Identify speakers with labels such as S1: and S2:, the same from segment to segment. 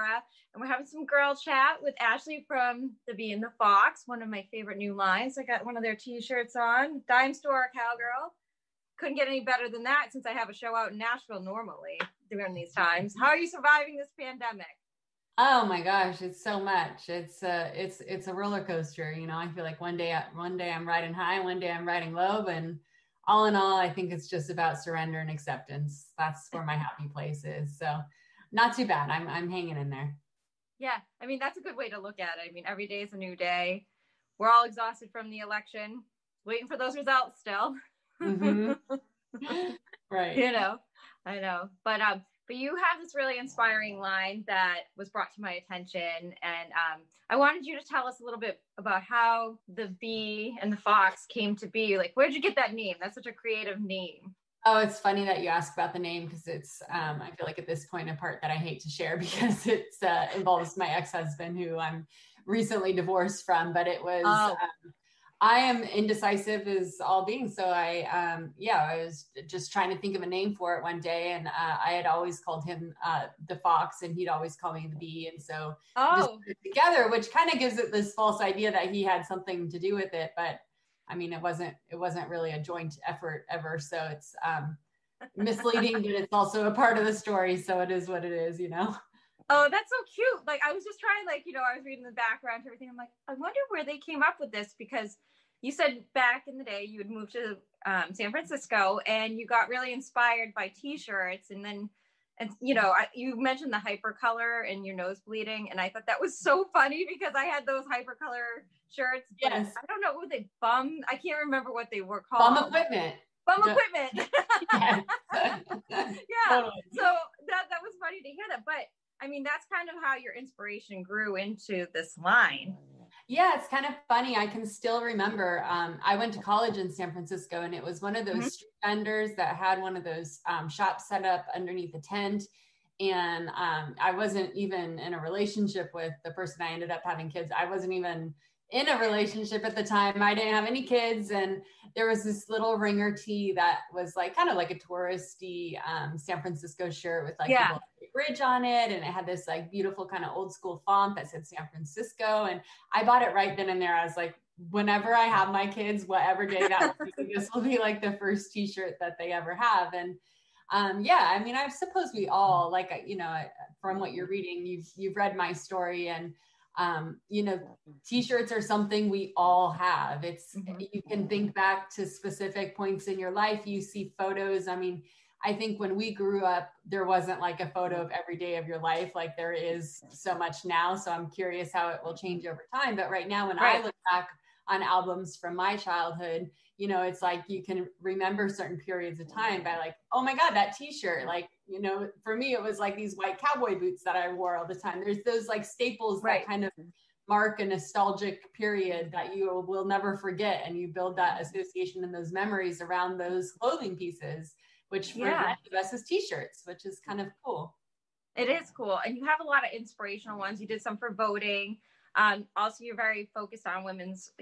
S1: Sarah, and we're having some girl chat with Ashley from The Bee and the Fox, one of my favorite new lines. I got one of their t-shirts on, Dime Store Cowgirl. Couldn't get any better than that since I have a show out in Nashville normally during these times. How are you surviving this pandemic?
S2: Oh my gosh, it's so much. It's a roller coaster. You know, I feel like one day I'm riding high, one day I'm riding low, and all in all, I think it's just about surrender and acceptance. That's where my happy place is. So, not too bad. I'm hanging in there.
S1: Yeah, I mean that's a good way to look at it. I mean, every day is a new day. We're all exhausted from the election, waiting for those results still.
S2: Mm-hmm. Right.
S1: You know, I know, but you have this really inspiring line that was brought to my attention, and I wanted you to tell us a little bit about how the Bee and the Fox came to be. Like, where'd you get that name? That's such a creative name.
S2: Oh, it's funny that you ask about the name because it's, I feel like at this point, a part that I hate to share because it involves my ex-husband who I'm recently divorced from, but it was, I am indecisive as all beings. So I was just trying to think of a name for it one day. And I had always called him the Fox and he'd always call me the Bee. And so just put it together, which kind of gives it this false idea that he had something to do with it. But I mean, it wasn't really a joint effort ever. So it's misleading, but it's also a part of the story. So it is what it is, you know?
S1: Oh, that's so cute. Like, I was just trying, like, I was reading the background to everything. I'm like, I wonder where they came up with this, because you said back in the day you had moved to San Francisco and you got really inspired by t-shirts. And then, you mentioned the hypercolor and your nose bleeding. And I thought that was so funny because I had those hypercolor shirts.
S2: Yes.
S1: I don't know what I can't remember what they were called.
S2: Bum equipment.
S1: Yeah.
S2: Totally.
S1: So that was funny to hear that. But I mean, that's kind of how your inspiration grew into this line.
S2: Yeah, it's kind of funny. I can still remember, I went to college in San Francisco and it was one of those street vendors that had one of those shops set up underneath a tent. And I wasn't even in a relationship with the person I ended up having kids. I wasn't even in a relationship at the time. I didn't have any kids. And there was this little ringer tee that was like kind of like a touristy San Francisco shirt with like the bridge on it. And it had this like beautiful kind of old school font that said San Francisco. And I bought it right then and there. I was like, whenever I have my kids, whatever day that will be, this will be like the first t-shirt that they ever have. And I mean, I suppose we all like, from what you're reading, you've read my story, and t-shirts are something we all have. It's, you can think back to specific points in your life. You see photos. I mean, I think when we grew up, there wasn't like a photo of every day of your life like there is so much now. So I'm curious how it will change over time. But right now, when I look back on albums from my childhood, it's like you can remember certain periods of time by like, oh my God, that t-shirt. Like, for me, it was like these white cowboy boots that I wore all the time. There's those like staples that kind of mark a nostalgic period that you will never forget. And you build that association and those memories around those clothing pieces, which for many of us is t-shirts, which is kind of cool.
S1: It is cool. And you have a lot of inspirational ones. You did some for voting. Also, you're very focused on women's,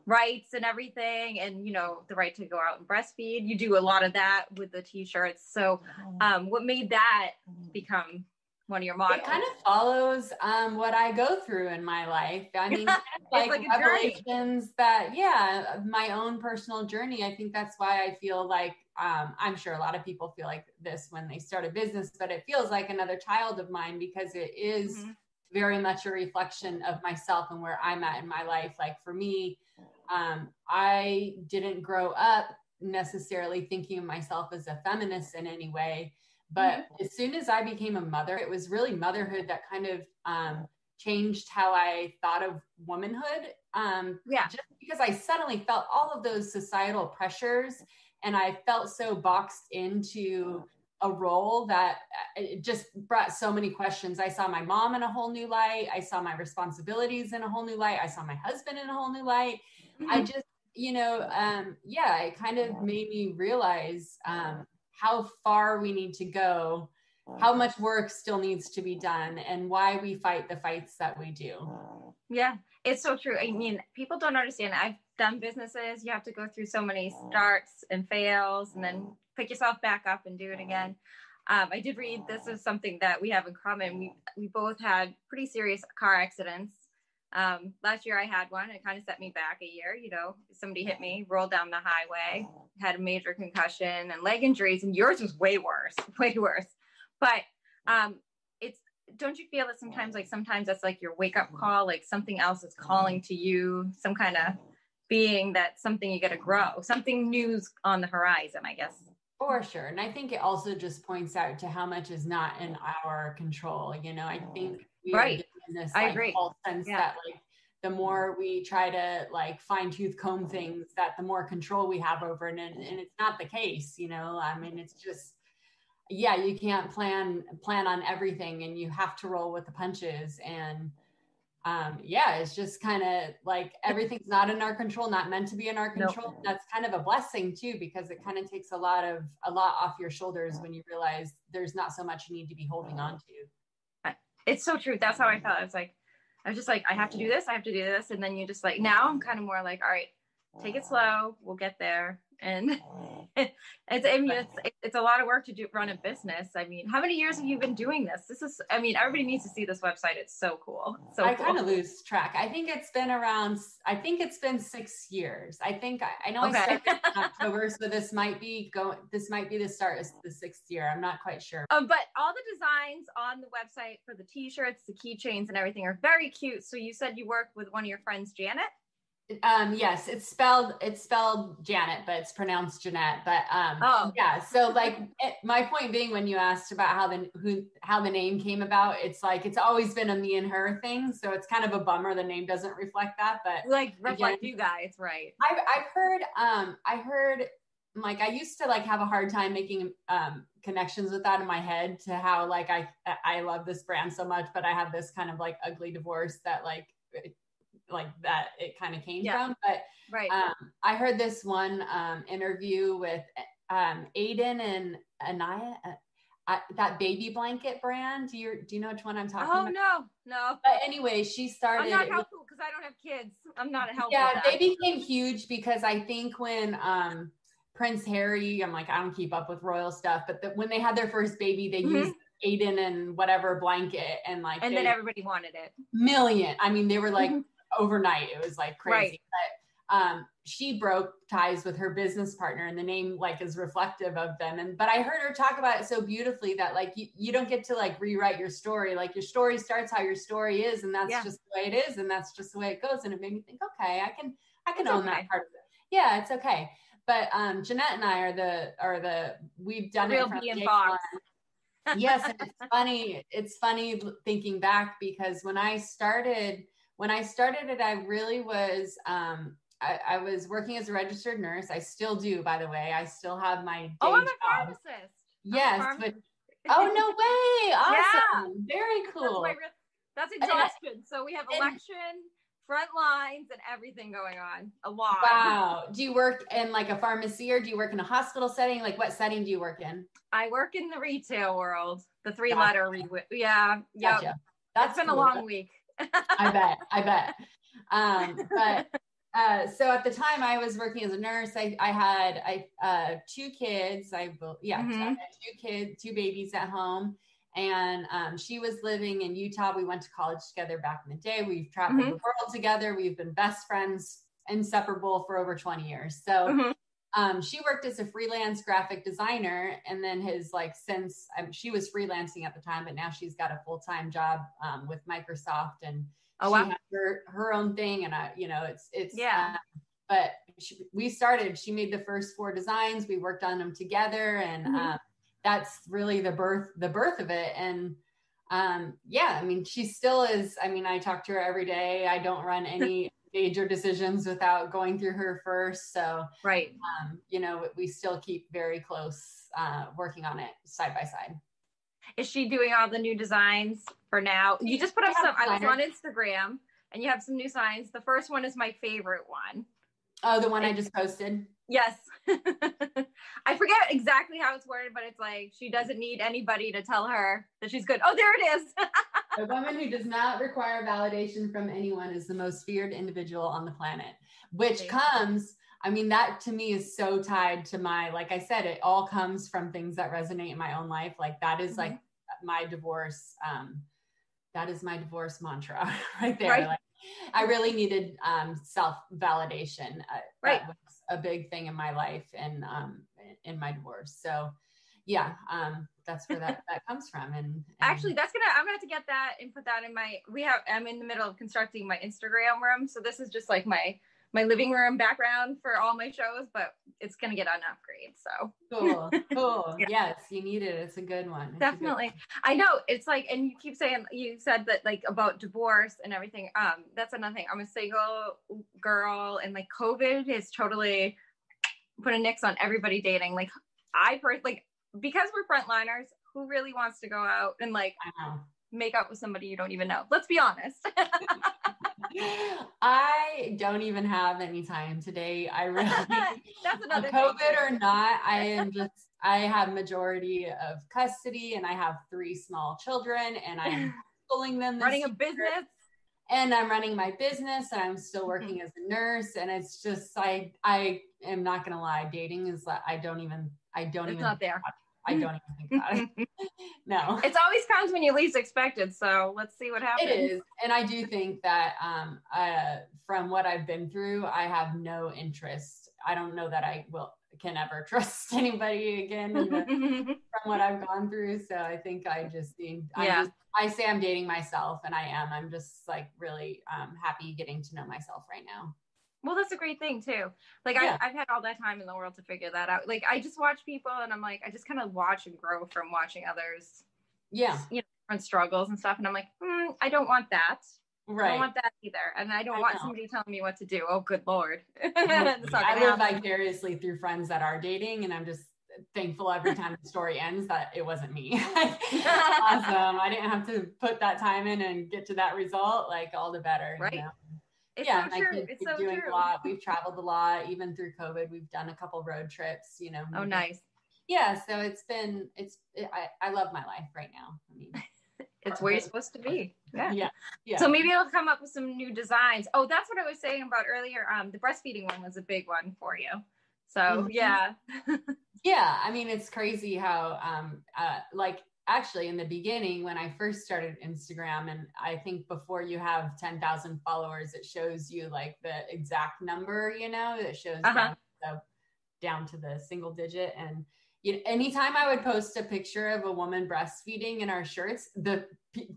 S1: rights and everything, and, the right to go out and breastfeed. You do a lot of that with the t-shirts. So what made that become one of your models?
S2: It kind of follows what I go through in my life. I mean, like revelations that, my own personal journey. I think that's why I feel like, I'm sure a lot of people feel like this when they start a business, but it feels like another child of mine because it is very much a reflection of myself and where I'm at in my life. Like for me, I didn't grow up necessarily thinking of myself as a feminist in any way, but as soon as I became a mother, it was really motherhood that kind of changed how I thought of womanhood. Just because I suddenly felt all of those societal pressures and I felt so boxed into a role that it just brought so many questions. I saw my mom in a whole new light. I saw my responsibilities in a whole new light. I saw my husband in a whole new light. I just, it kind of made me realize how far we need to go, how much work still needs to be done, and why we fight the fights that we do.
S1: Yeah, it's so true. I mean, people don't understand. I've done businesses. You have to go through so many starts and fails and then pick yourself back up and do it again. I did read, this is something that we have in common. We both had pretty serious car accidents. Last year I had one. It kind of set me back a year. You know, somebody hit me, rolled down the highway, had a major concussion and leg injuries, and yours was way worse, way worse. But don't you feel that sometimes that's like your wake up call, like something else is calling to you, some kind of being that something you got to grow, something new's on the horizon, I guess.
S2: For sure. And I think it also just points out to how much is not in our control. You know, I think we are getting in this false sense that like the more we try to like fine tooth comb things, that the more control we have over it. And it's not the case, you know. I mean, it's just, yeah, you can't plan on everything, and you have to roll with the punches. And it's just kind of like everything's not in our control, not meant to be in our control. Nope. That's kind of a blessing too, because it kind of takes a lot off your shoulders when you realize there's not so much you need to be holding on to.
S1: It's so true. That's how I felt. I was just like, I have to do this. And then you just like, now I'm kind of more like, all right, take it slow. We'll get there. And it's a lot of work to run a business. I mean, how many years have you been doing this? Everybody needs to see this website. It's so cool.
S2: I kind of lose track. I think it's been 6 years. I know I started in October, so this might be the start of the 6th year. I'm not quite sure.
S1: But all the designs on the website for the t-shirts, the keychains and everything are very cute. So you said you work with one of your friends, Jennett?
S2: Yes, it's spelled Jennett, but it's pronounced Jennett. But yeah. So like my point being, when you asked about how the name came about, it's like it's always been a me and her thing. So it's kind of a bummer the name doesn't reflect that. But
S1: like reflect you guys, right?
S2: I heard like I used to like have a hard time making connections with that in my head to how like I love this brand so much, but I have this kind of like ugly divorce that like that it kind of came from. But I heard this one interview with Aiden and Anaya, that baby blanket brand. Do you know which one I'm talking about?
S1: No.
S2: But anyway, she started.
S1: I'm not helpful because I don't have kids. I'm not helpful.
S2: Yeah, they became huge because I think when Prince Harry, I'm like, I don't keep up with royal stuff, but when they had their first baby, they used Aiden and whatever blanket, and like,
S1: and then everybody wanted it.
S2: Million. I mean, they were like. Overnight, it was like crazy. But she broke ties with her business partner, and the name like is reflective of them. But I heard her talk about it so beautifully that like you don't get to like rewrite your story. Like your story starts how your story is, and that's just the way it is, and that's just the way it goes. And it made me think, okay, I can own that part of it. Yeah, it's okay. But Jennett and I are the we've done
S1: real
S2: it from
S1: day one.
S2: Yes, and it's funny thinking back, because when I started it, I really was, I was working as a registered nurse. I still do, by the way. I still have my day
S1: I'm a
S2: job.
S1: pharmacist.
S2: Yes. But, oh, no way. Awesome. Yeah. Very cool.
S1: That's exhaustion. So we have election, front lines, and everything going on. A lot.
S2: Wow. Do you work in like a pharmacy, or do you work in a hospital setting? Like what setting do you work in?
S1: I work in the retail world. The 3-letter. Yeah.
S2: Gotcha. That's
S1: been cool. A long week.
S2: I bet. But so at the time I was working as a nurse, I had 2 kids. I had 2 babies at home, and she was living in Utah. We went to college together back in the day. We've traveled the world together. We've been best friends, inseparable, for over 20 years. So she worked as a freelance graphic designer, and then she was freelancing at the time, but now she's got a full-time job with Microsoft, and she had her own thing. And but she made the first 4 designs. We worked on them together, and that's really the birth of it. And I mean, she still is. I mean, I talk to her every day. I don't run any major decisions without going through her first. So, we still keep very close, working on it side by side.
S1: Is she doing all the new designs for now? You just put up some, I was on Instagram, and you have some new signs. The first one is my favorite one.
S2: Oh, the one I just posted?
S1: Yes. I forget exactly how it's worded, but it's like, she doesn't need anybody to tell her that she's good. Oh, there it is.
S2: A woman who does not require validation from anyone is the most feared individual on the planet, which comes I mean, that to me is so tied to my, like I said, it all comes from things that resonate in my own life. Like that is like my divorce. That is my divorce mantra right there.
S1: Right.
S2: Like I really needed self-validation. That was a big thing in my life and in my divorce. So yeah, that's where that comes from. And
S1: actually, I'm gonna have to get that and put that in I'm in the middle of constructing my Instagram room. So this is just like my living room background for all my shows, but it's gonna get an upgrade. So
S2: cool. Yeah. Yes, you need it. It's a good one.
S1: Definitely. I know it's like, and you keep saying, you said that like about divorce and everything. That's another thing. I'm a single girl, and like COVID has totally put a nix on everybody dating. Like because we're frontliners, who really wants to go out and like make up with somebody you don't even know? Let's be honest.
S2: I don't even have any time today. I really,
S1: that's another
S2: COVID or not, I have majority of custody and I have 3 small children and I'm schooling them.
S1: Running a business.
S2: And I'm running my business and I'm still working as a nurse. And it's just, I am not going to lie. Dating is like, I don't even
S1: not there.
S2: I don't even think about it. No.
S1: It's always comes when you least expected. So let's see what happens.
S2: It is. And I do think that from what I've been through, I have no interest. I don't know that I can ever trust anybody again from what I've gone through. So I think I say I'm dating myself and I am. I'm just like really happy getting to know myself right now.
S1: Well, that's a great thing too. Like I've had all that time in the world to figure that out. Like I just watch people and I'm like, I just kind of watch and grow from watching others.
S2: Yeah.
S1: Different struggles and stuff. And I'm like, I don't want that.
S2: Right.
S1: I don't want that either. And I don't want somebody telling me what to do. Oh, good Lord.
S2: I live vicariously through friends that are dating and I'm just thankful every time the story ends that it wasn't me. Awesome. I didn't have to put that time in and get to that result. Like all the better.
S1: Right.
S2: You know?
S1: It's
S2: so
S1: true. It's so
S2: doing
S1: true.
S2: a lot. We've traveled a lot, even through COVID. We've done a couple road trips,
S1: Oh, nice.
S2: Yeah. So I love my life right now. I mean,
S1: it's where you're supposed to be.
S2: Yeah.
S1: So maybe it'll come up with some new designs. Oh, that's what I was saying about earlier. The breastfeeding one was a big one for you. So yeah.
S2: Yeah. I mean, it's crazy how, actually in the beginning when I first started Instagram, and I think before you have 10,000 followers, it shows you like the exact number, it shows down to the single digit. And anytime I would post a picture of a woman breastfeeding in our shirts, the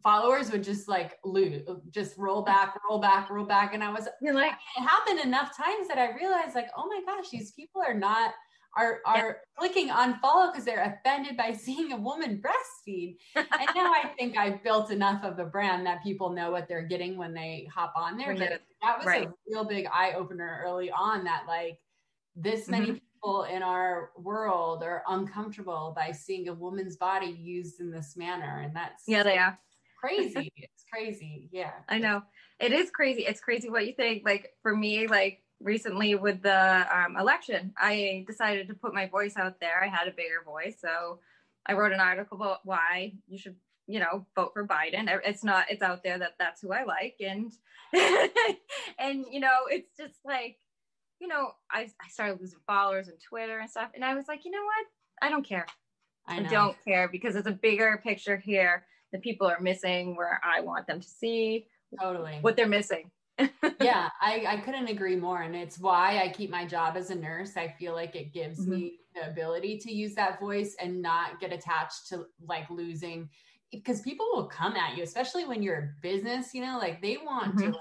S2: followers would just like just roll back. And I was like, it happened enough times that I realized like, oh my gosh, these people are clicking unfollow because they're offended by seeing a woman breastfeed. And now I think I've built enough of a brand that people know what they're getting when they hop on there. But that was a real big eye opener early on that like this many people in our world are uncomfortable by seeing a woman's body used in this manner. And that's
S1: they are
S2: crazy. It's crazy. Yeah.
S1: I know. It is crazy. It's crazy what you think. Like for me, like recently with the election, I decided to put my voice out there. I had a bigger voice. So I wrote an article about why you should, vote for Biden. It's out there that that's who I like. And, and, it's just like, I started losing followers on Twitter and stuff. And I was like, you know what? I don't care. I don't care because it's a bigger picture here that people are missing where I want them to see what they're missing.
S2: Yeah, I couldn't agree more. And it's why I keep my job as a nurse. I feel like it gives me the ability to use that voice and not get attached to like losing, because people will come at you, especially when you're a business, like they want to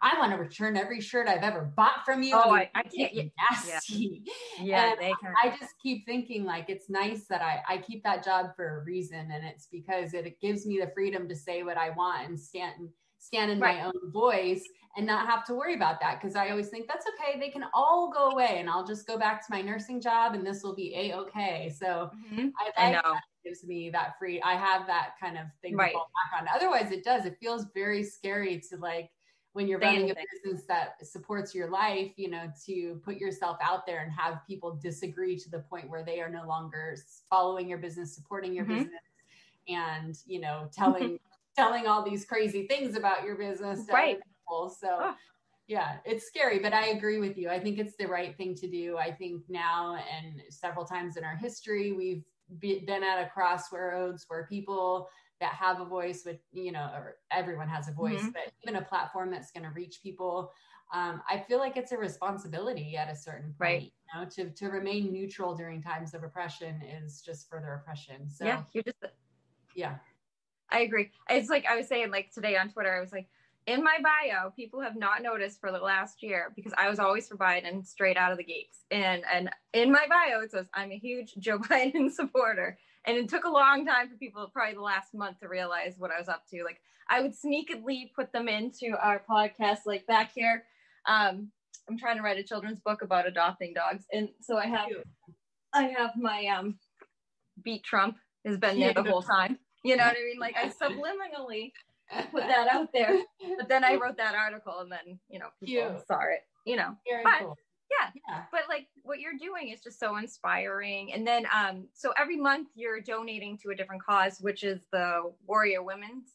S2: I want to return every shirt I've ever bought from you.
S1: Oh, I can't.
S2: Nasty.
S1: Yeah.
S2: And I just keep thinking like, it's nice that I keep that job for a reason. And it's because it gives me the freedom to say what I want and stand in my own voice and not have to worry about that. Cause I always think that's okay. They can all go away and I'll just go back to my nursing job and this will be a-okay. So I know that gives me that free, I have that kind of thing to fall back on. Otherwise it feels very scary to like, when you're running a business that supports your life, to put yourself out there and have people disagree to the point where they are no longer following your business, supporting your business and, telling all these crazy things about your business to other people. So Yeah, it's scary, but I agree with you. I think it's the right thing to do. I think now and several times in our history, we've been at a crossroads where people that have a voice, with, you know, or everyone has a voice, but even a platform that's going to reach people. I feel like it's a responsibility at a certain point, you know, to remain neutral during times of oppression is just further oppression. So
S1: yeah,
S2: yeah,
S1: I agree. It's like I was saying, like today on Twitter, I was like, in my bio, people have not noticed for the last year because I was always for Biden straight out of the gates. And in my bio, it says I'm a huge Joe Biden supporter. And it took a long time for people, probably the last month, to realize what I was up to. Like I would sneakily put them into our podcast, like back here. I'm trying to write a children's book about adopting dogs, and so I have my Beat Trump has been there the whole time. You know what I mean? Like I subliminally put that out there, but then I wrote that article, and then, you know, people saw it, you know.
S2: Very cool.
S1: Yeah, but like what you're doing is just so inspiring. And then so every month you're donating to a different cause, which is the Warrior Women's.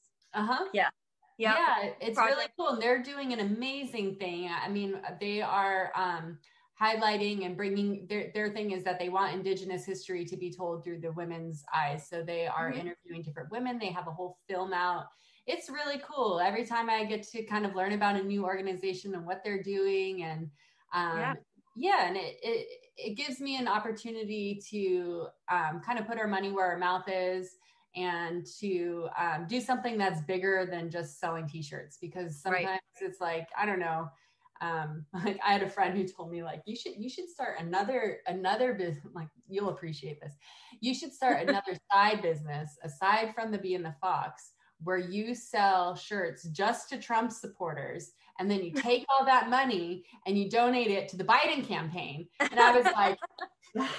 S1: Yeah,
S2: it's really cool, and they're doing an amazing thing. I mean, they are highlighting and bringing their thing is that they want Indigenous history to be told through the women's eyes. So they are interviewing different women. They have a whole film out. It's really cool. Every time I get to kind of learn about a new organization and what they're doing, and and it gives me an opportunity to kind of put our money where our mouth is, and to do something that's bigger than just selling t-shirts, because sometimes it's like, I don't know, like I had a friend who told me, like, you should start another business. Like, you'll appreciate this. You should start another side business aside from the Bee and the Fox, where you sell shirts just to Trump supporters, and then you take all that money and you donate it to the Biden campaign. And I was like, that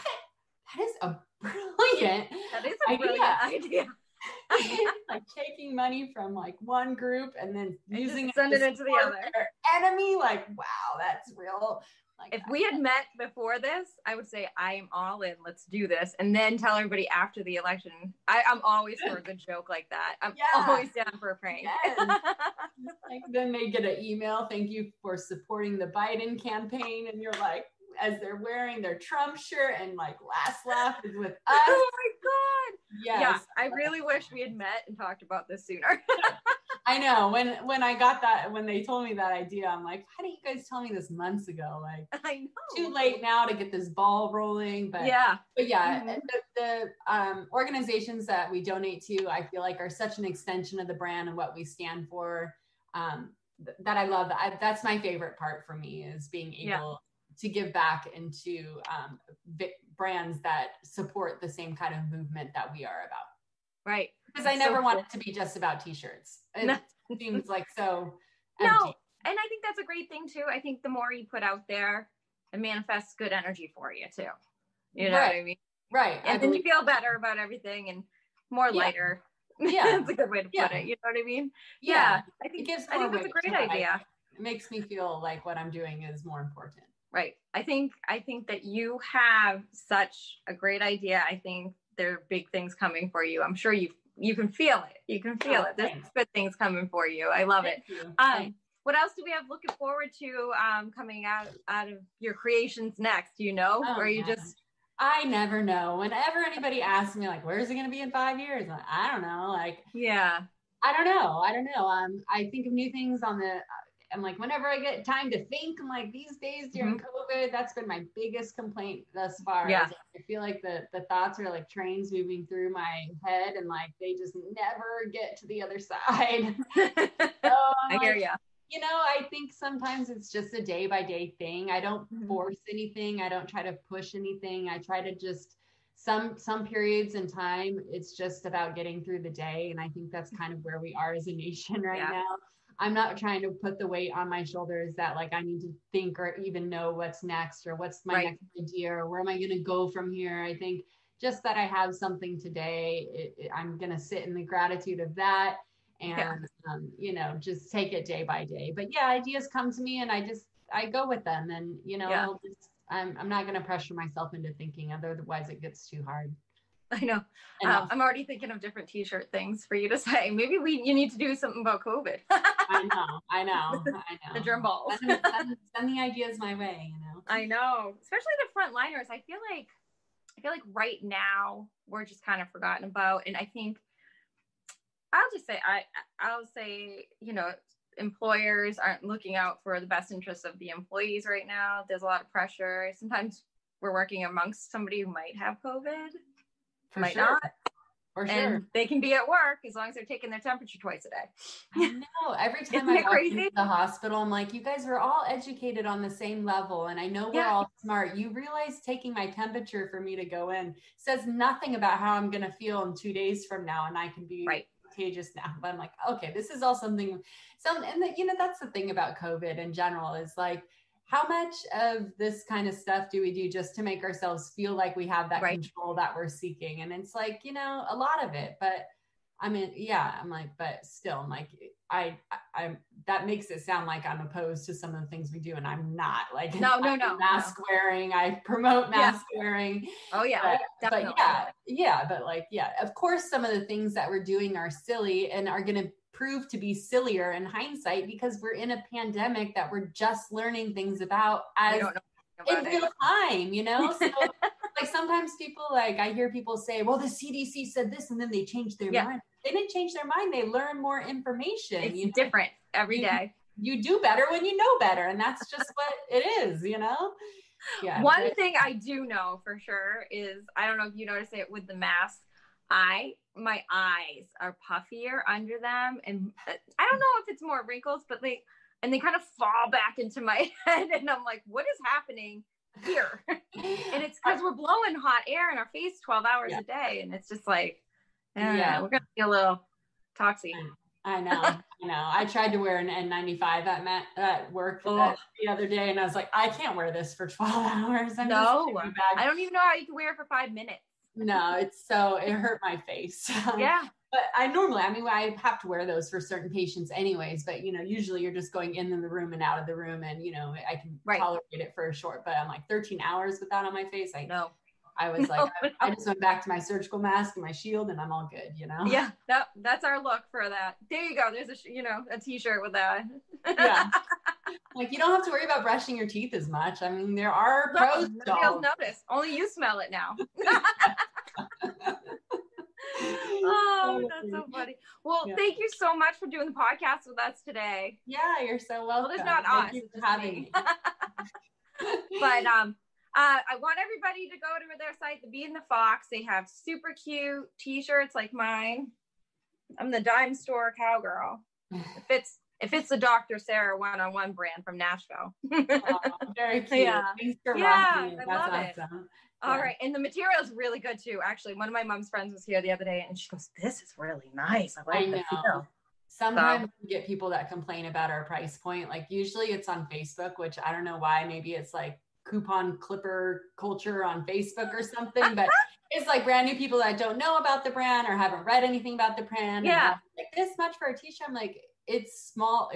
S2: is a brilliant
S1: idea.
S2: Like taking money from like one group and then using
S1: sending it to the other
S2: enemy. Like, wow, that's real. Like,
S1: if we had met before this, I would say I am all in. Let's do this, and then tell everybody after the election. I'm always for a good joke like that. I'm always down for a prank.
S2: Yes. Like then they get an email, thank you for supporting the Biden campaign, and you're like, as they're wearing their Trump shirt, and like last laugh is with us.
S1: Oh my God.
S2: Yes.
S1: Yeah, I really wish we had met and talked about this sooner.
S2: I know, when I got that, when they told me that idea, I'm like, how didn't you guys tell me this months ago? Like,
S1: I know.
S2: Too late now to get this ball rolling. But the organizations that we donate to, I feel like are such an extension of the brand and what we stand for, that I love. That's my favorite part for me, is being able to give back into brands that support the same kind of movement that we are about.
S1: Right.
S2: Because I never want it to be just about t-shirts. It seems like so empty.
S1: No, and I think that's a great thing too. I think the more you put out there, it manifests good energy for you too. You know what I mean?
S2: Right.
S1: And then you feel better about everything and more lighter. Yeah. That's a good way to put it. You know what I mean? Yeah. I think that's a great idea.
S2: It makes me feel like what I'm doing is more important.
S1: Right. I think that you have such a great idea. I think there are big things coming for you. I'm sure you can feel it. You can feel it. There's good things coming for you. I love it. What else do we have looking forward to coming out of your creations next? You know,
S2: I never know. Whenever anybody asks me, like, where's it going to be in 5 years? I'm like, I don't know. Like, I don't know. I think of new things I'm like, whenever I get time to think, I'm like, these days during COVID, that's been my biggest complaint thus far.
S1: Yeah.
S2: I feel like the thoughts are like trains moving through my head, and like, they just never get to the other side. So
S1: I hear you.
S2: You know, I think sometimes it's just a day by day thing. I don't force anything. I don't try to push anything. I try to just, some periods in time, it's just about getting through the day. And I think that's kind of where we are as a nation right now. I'm not trying to put the weight on my shoulders that like I need to think or even know what's next, or what's my next idea, or where am I going to go from here. I think just that I have something today, I'm going to sit in the gratitude of that, and you know, just take it day by day. But ideas come to me, and I go with them, and you know, I'm not going to pressure myself into thinking, otherwise it gets too hard.
S1: I know. I'm already thinking of different t-shirt things for you to say. Maybe you need to do something about COVID.
S2: I know.
S1: The germ balls.
S2: Send the ideas my way, you know.
S1: I know. Especially the frontliners. I feel like right now we're just kind of forgotten about. And I think I'll say, you know, employers aren't looking out for the best interests of the employees right now. There's a lot of pressure. Sometimes we're working amongst somebody who might have COVID. Might not.
S2: For sure.
S1: And they can be at work as long as they're taking their temperature twice a day.
S2: I know. Every time I walk into the hospital, I'm like, you guys are all educated on the same level. And I know we're all smart. You realize taking my temperature for me to go in says nothing about how I'm going to feel in 2 days from now. And I can be contagious now. But I'm like, okay, this is all something. And you know, that's the thing about COVID in general is like, how much of this kind of stuff do we do just to make ourselves feel like we have that control that we're seeking? And it's like, you know, a lot of it, but I mean, I'm like, but still, I'm like, I'm that makes it sound like I'm opposed to some of the things we do. And I'm not. Like,
S1: no.
S2: Mask wearing, I promote mask wearing.
S1: Oh yeah.
S2: But of course, some of the things that we're doing are silly and are going to prove to be sillier in hindsight because we're in a pandemic that we're just learning things about as in real time, you know? So like sometimes people, like I hear people say, well, the CDC said this and then they changed their mind. They didn't change their mind. They learn more information.
S1: It's different every day.
S2: You do better when you know better. And that's just what it is, you know? Yeah.
S1: One thing I do know for sure is, I don't know if you notice it with the mask, my eyes are puffier under them, and I don't know if it's more wrinkles, but they kind of fall back into my head, and I'm like, what is happening here? And it's because we're blowing hot air in our face 12 hours a day, and it's just like, we're gonna be a little toxic.
S2: I know. I tried to wear an N95 at work the other day, and I was like, I can't wear this for 12 hours. I
S1: don't even know how you can wear it for 5 minutes.
S2: No, it hurt my face.
S1: Yeah.
S2: But I have to wear those for certain patients anyways, but you know, usually you're just going in the room and out of the room and, you know, I can tolerate it for a short, but I'm like 13 hours with that on my face. I was like, I just went back to my surgical mask and my shield and I'm all good, you know?
S1: Yeah. That's our look for that. There you go. There's a t-shirt with that.
S2: Yeah. Like you don't have to worry about brushing your teeth as much. I mean, there are pros.
S1: Nobody else notice. Only you smell it now. Oh, that's so funny. Well, thank you so much for doing the podcast with us today.
S2: Yeah, you're so welcome.
S1: Well, it's not us. It's just having me. But I want everybody to go to their site, The Bee and the Fox. They have super cute t-shirts like mine. I'm the dime store cowgirl. If it's the Dr. Sarah one-on-one brand from Nashville.
S2: Oh, very cute.
S1: Yeah.
S2: Thanks for rocking.
S1: I love it. All right. And the material is really good too. Actually, one of my mom's friends was here the other day and she goes, this is really nice. I like the feel.
S2: Sometimes we get people that complain about our price point. Like usually it's on Facebook, which I don't know why. Maybe it's like coupon clipper culture on Facebook or something, but it's like brand new people that don't know about the brand or haven't read anything about the brand.
S1: Yeah.
S2: Like this much for a t-shirt. I'm like, it's small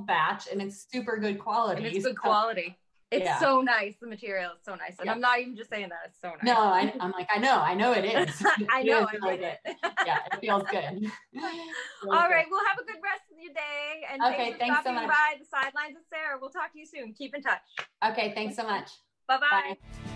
S2: batch and it's super good quality.
S1: And it's good quality. It's so nice. The material is so nice. And I'm not even just saying that. It's so nice.
S2: No, I'm like, I know it is.
S1: I know. I like it.
S2: Yeah, it feels good.
S1: All right. Well, have a good rest of your day. And
S2: thanks so much.
S1: By the sidelines with Sarah. We'll talk to you soon. Keep in touch.
S2: Okay. Thanks so much.
S1: Bye-bye.
S2: Bye.